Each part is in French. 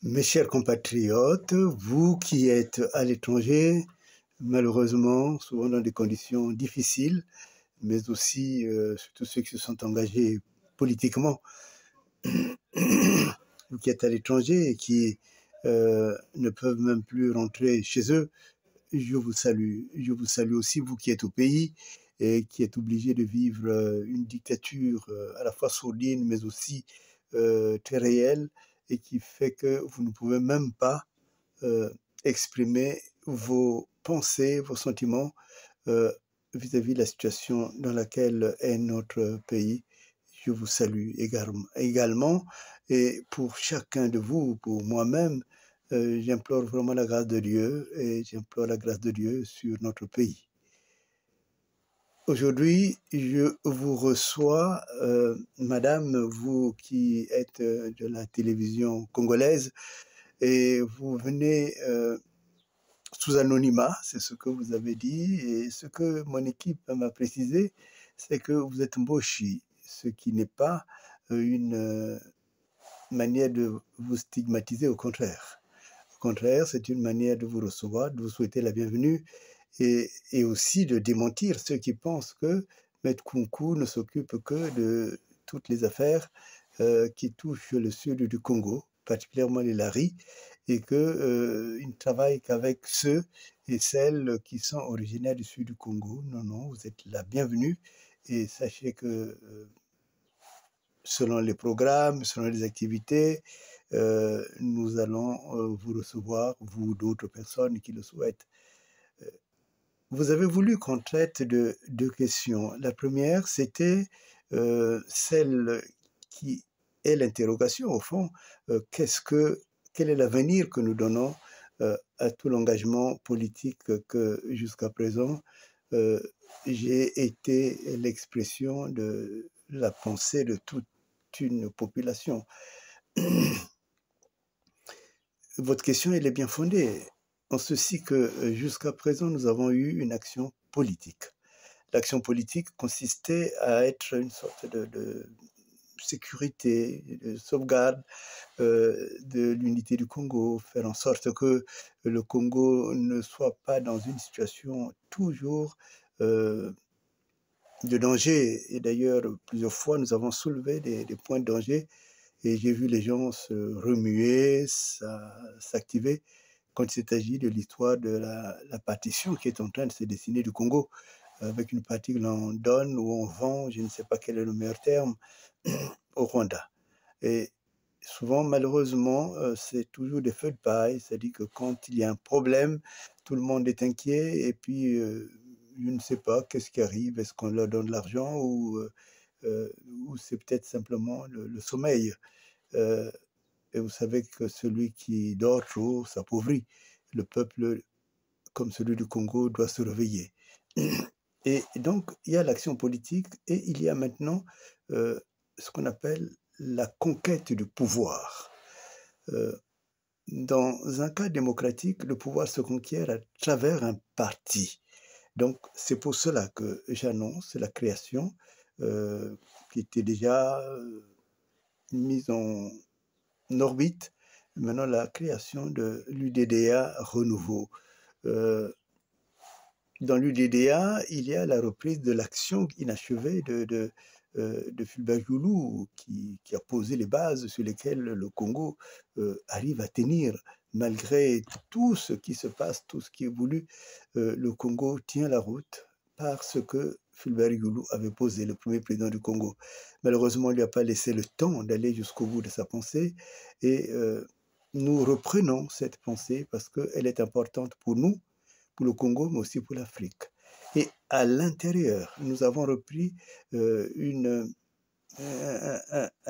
Mes chers compatriotes, vous qui êtes à l'étranger, malheureusement, souvent dans des conditions difficiles, mais aussi surtout ceux qui se sont engagés politiquement, vous qui êtes à l'étranger et qui ne peuvent même plus rentrer chez eux, je vous salue. Je vous salue aussi, vous qui êtes au pays et qui êtes obligés de vivre une dictature à la fois sourdine, mais aussi très réelle, et qui fait que vous ne pouvez même pas exprimer vos pensées, vos sentiments vis-à-vis de la situation dans laquelle est notre pays. Je vous salue également. Et pour chacun de vous, pour moi-même, j'implore vraiment la grâce de Dieu et j'implore la grâce de Dieu sur notre pays. Aujourd'hui, je vous reçois, madame, vous qui êtes de la télévision congolaise, et vous venez sous anonymat, c'est ce que vous avez dit, et ce que mon équipe m'a précisé, c'est que vous êtes Mboshi, ce qui n'est pas une manière de vous stigmatiser, au contraire. Au contraire, c'est une manière de vous recevoir, de vous souhaiter la bienvenue, et aussi de démentir ceux qui pensent que Maître Kunku ne s'occupe que de toutes les affaires qui touchent le sud du Congo, particulièrement les Lari, et qu'il ne travaille qu'avec ceux et celles qui sont originaires du sud du Congo. Non, non, vous êtes la bienvenue, et sachez que selon les programmes, selon les activités, nous allons vous recevoir, vous d'autres personnes qui le souhaitent. Vous avez voulu qu'on traite de deux questions. La première, c'était celle qui est l'interrogation, au fond. Quel est l'avenir que nous donnons à tout l'engagement politique que jusqu'à présent j'ai été l'expression de la pensée de toute une population. Votre question, elle est bien fondée, en ceci que jusqu'à présent, nous avons eu une action politique. L'action politique consistait à être une sorte de sécurité, de sauvegarde de l'unité du Congo, faire en sorte que le Congo ne soit pas dans une situation toujours de danger. Et d'ailleurs, plusieurs fois, nous avons soulevé des points de danger, et j'ai vu les gens se remuer, s'activer quand il s'agit de l'histoire de la partition qui est en train de se dessiner du Congo, avec une partie que l'on donne ou on vend, je ne sais pas quel est le meilleur terme, au Rwanda. Et souvent, malheureusement, c'est toujours des feux de paille, c'est-à-dire que quand il y a un problème, tout le monde est inquiet, et puis je ne sais pas qu'est-ce qui arrive, est-ce qu'on leur donne de l'argent ou c'est peut-être simplement le sommeil. Et vous savez que celui qui dort trop s'appauvrit. Le peuple, comme celui du Congo, doit se réveiller. Et donc, il y a l'action politique et il y a maintenant ce qu'on appelle la conquête du pouvoir. Dans un cas démocratique, le pouvoir se conquiert à travers un parti. Donc, c'est pour cela que j'annonce la création qui était déjà mise en orbite, maintenant la création de l'UDDA Renouveau. Dans l'UDDA, il y a la reprise de l'action inachevée de Fulbert Joulou, qui a posé les bases sur lesquelles le Congo arrive à tenir. Malgré tout ce qui se passe, tout ce qui est voulu, le Congo tient la route parce que Fulbert Joulou avait posé, le premier président du Congo. Malheureusement, il ne lui a pas laissé le temps d'aller jusqu'au bout de sa pensée, et nous reprenons cette pensée parce qu'elle est importante pour nous, pour le Congo, mais aussi pour l'Afrique. Et à l'intérieur, nous avons repris un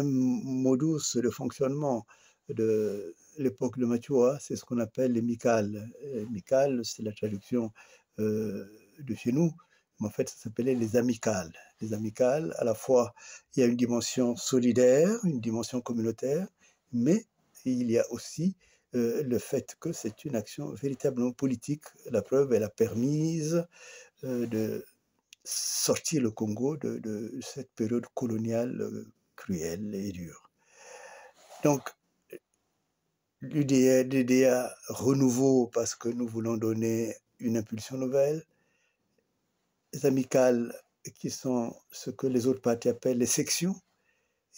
modus de fonctionnement de l'époque de Machua, c'est ce qu'on appelle les MICAL. MICAL, c'est la traduction de chez nous, mais en fait, ça s'appelait les amicales. Les amicales, à la fois, il y a une dimension solidaire, une dimension communautaire, mais il y a aussi le fait que c'est une action véritablement politique. La preuve, elle a permis de sortir le Congo de cette période coloniale cruelle et dure. Donc, l'UDA renouveau parce que nous voulons donner une impulsion nouvelle, les amicales qui sont ce que les autres partis appellent les sections,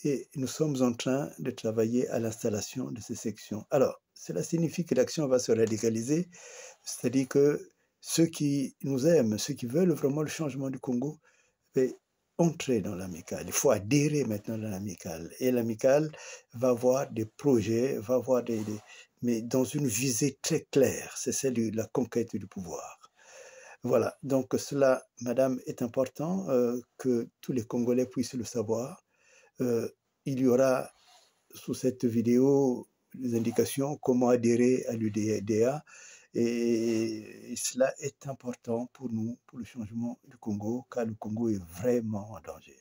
et nous sommes en train de travailler à l'installation de ces sections. Alors, cela signifie que l'action va se radicaliser, c'est-à-dire que ceux qui nous aiment, ceux qui veulent vraiment le changement du Congo, vont entrer dans l'amicale. Il faut adhérer maintenant dans l'amicale. Et l'amicale va avoir des projets, va avoir mais dans une visée très claire, c'est celle de la conquête du pouvoir. Voilà, donc cela, madame, est important que tous les Congolais puissent le savoir. Il y aura sous cette vidéo des indications comment adhérer à l'UDA et cela est important pour nous, pour le changement du Congo, car le Congo est vraiment en danger.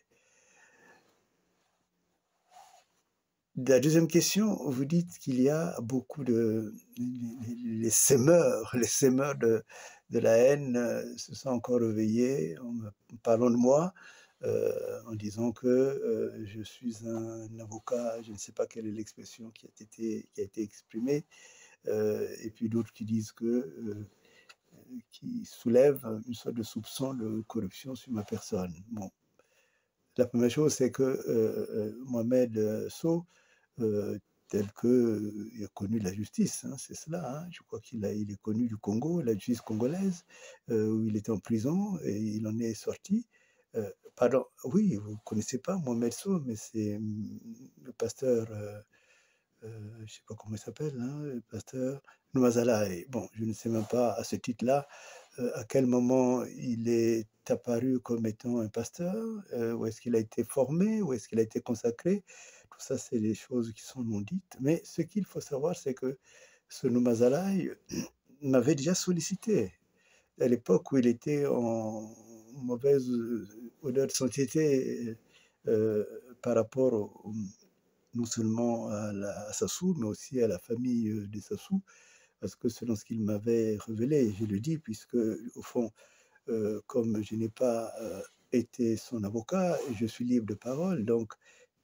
La deuxième question, vous dites qu'il y a beaucoup de... les sémeurs de la haine se sont encore réveillés en me parlant de moi, en disant que je suis un avocat, je ne sais pas quelle est l'expression qui a été exprimée, et puis d'autres qui disent qui soulèvent une sorte de soupçon de corruption sur ma personne. Bon. La première chose, c'est que Mohamed Sow, tel qu'il a connu la justice, hein, c'est cela. Hein. Je crois il est connu du Congo, la justice congolaise, où il était en prison et il en est sorti. Pardon, oui, vous ne connaissez pas Mohamed Sow, mais c'est le pasteur, je ne sais pas comment il s'appelle, hein, le pasteur Noazalaï. Bon, je ne sais même pas à ce titre-là à quel moment il est apparu comme étant un pasteur, où est-ce qu'il a été formé, où est-ce qu'il a été consacré. Tout ça, c'est des choses qui sont non dites. Mais ce qu'il faut savoir, c'est que ce Noumazalaï m'avait déjà sollicité à l'époque où il était en mauvaise odeur de sainteté par rapport non seulement à Sassou, mais aussi à la famille de Sassou, parce que selon ce qu'il m'avait révélé, je le dis, puisque au fond, comme je n'ai pas été son avocat, je suis libre de parole, donc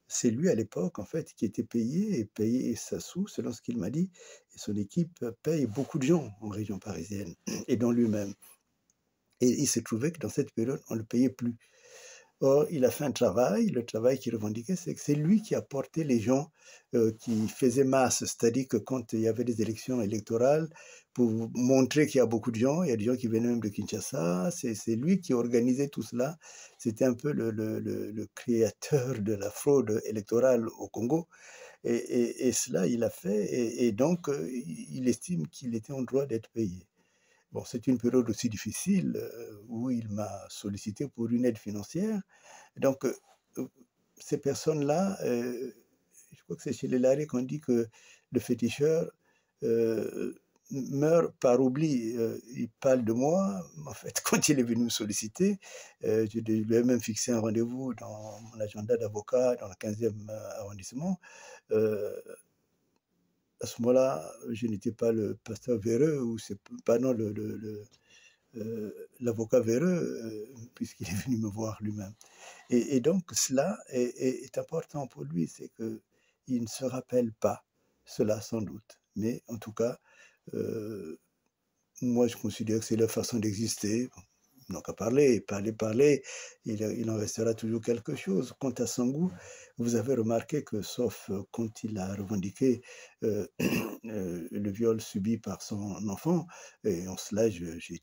c'est lui à l'époque, en fait, qui était payé Sassou, selon ce qu'il m'a dit, et son équipe paye beaucoup de gens en région parisienne, et dont lui-même. Et il se trouvait que dans cette période, on ne le payait plus. Or, il a fait un travail, le travail qu'il revendiquait, c'est que c'est lui qui a porté les gens qui faisaient masse, c'est-à-dire que quand il y avait des élections électorales, pour montrer qu'il y a beaucoup de gens, il y a des gens qui venaient même de Kinshasa, c'est lui qui organisait tout cela. C'était un peu le créateur de la fraude électorale au Congo. Et cela, il a fait, et donc il estime qu'il était en droit d'être payé. Bon, c'est une période aussi difficile où il m'a sollicité pour une aide financière. Donc, ces personnes-là, je crois que c'est chez les Larrey qu'on dit que le féticheur meurt par oubli. Il parle de moi, en fait, quand il est venu me solliciter, je lui ai même fixé un rendez-vous dans mon agenda d'avocat dans le 15e arrondissement. À ce moment-là, je n'étais pas le pasteur Véreux, ou c'est pardon, l'avocat Véreux, puisqu'il est venu me voir lui-même. Et donc cela est important pour lui, c'est qu'il ne se rappelle pas cela sans doute. Mais en tout cas, moi je considère que c'est leur façon d'exister. Ils n'ont qu'à parler, il en restera toujours quelque chose. Quant à Sangou, vous avez remarqué que, sauf quand il a revendiqué le viol subi par son enfant, et en cela je suis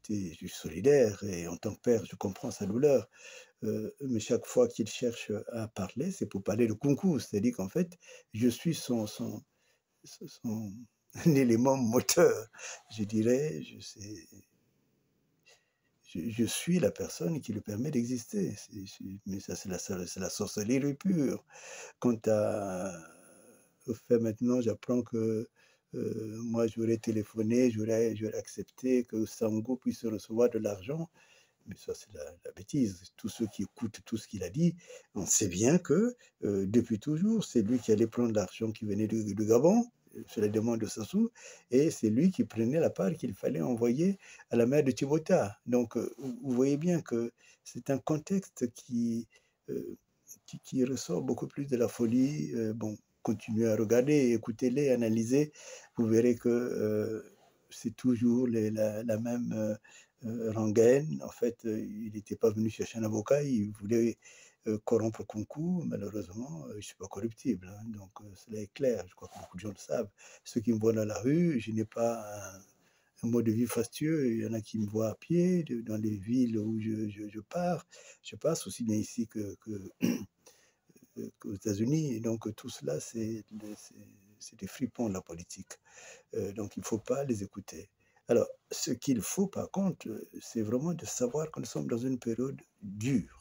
solidaire, et en tant que père, je comprends sa douleur, mais chaque fois qu'il cherche à parler, c'est pour parler de concours, c'est-à-dire qu'en fait, je suis son un élément moteur, je dirais, je suis la personne qui lui permet d'exister. Mais ça, c'est la sorcellerie pure. Quant au fait maintenant, j'apprends que moi, j'aurais téléphoné, j'aurais accepté que Sango puisse recevoir de l'argent. Mais ça, c'est la bêtise. Tous ceux qui écoutent tout ce qu'il a dit, on sait bien que depuis toujours, c'est lui qui allait prendre l'argent qui venait du Gabon, sur la demande de Sassou, et c'est lui qui prenait la part qu'il fallait envoyer à la mère de Thibota. Donc, vous voyez bien que c'est un contexte qui ressort beaucoup plus de la folie. Bon, continuez à regarder, écoutez-les, analysez, vous verrez que c'est toujours la même rengaine. En fait, il n'était pas venu chercher un avocat, il voulait corrompre Kunku. Malheureusement, je ne suis pas corruptible, hein, donc cela est clair, je crois que beaucoup de gens le savent. Ceux qui me voient dans la rue, je n'ai pas un mode de vie fastueux. Il y en a qui me voient à pied, dans les villes où je pars. Je passe aussi bien ici qu'aux États-Unis. Et donc tout cela, c'est des fripons de la politique. Donc il ne faut pas les écouter. Alors, ce qu'il faut par contre, c'est vraiment de savoir que nous sommes dans une période dure,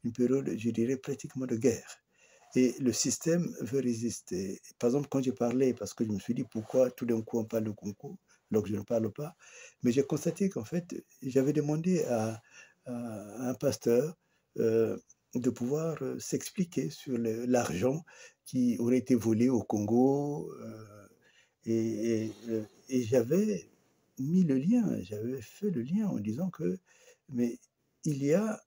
une période, je dirais, pratiquement de guerre. Et le système veut résister. Par exemple, quand j'ai parlé, parce que je me suis dit pourquoi tout d'un coup on parle de concours, alors que je ne parle pas, mais j'ai constaté qu'en fait, j'avais demandé à un pasteur de pouvoir s'expliquer sur l'argent qui aurait été volé au Congo. Et j'avais mis le lien, j'avais fait le lien en disant que, mais il y a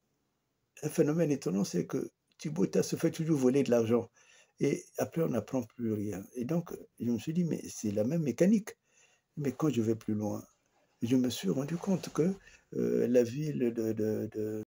un phénomène étonnant, c'est que Thibota se fait toujours voler de l'argent. Et après, on n'apprend plus rien. Et donc, je me suis dit, mais c'est la même mécanique. Mais quand je vais plus loin, je me suis rendu compte que la ville de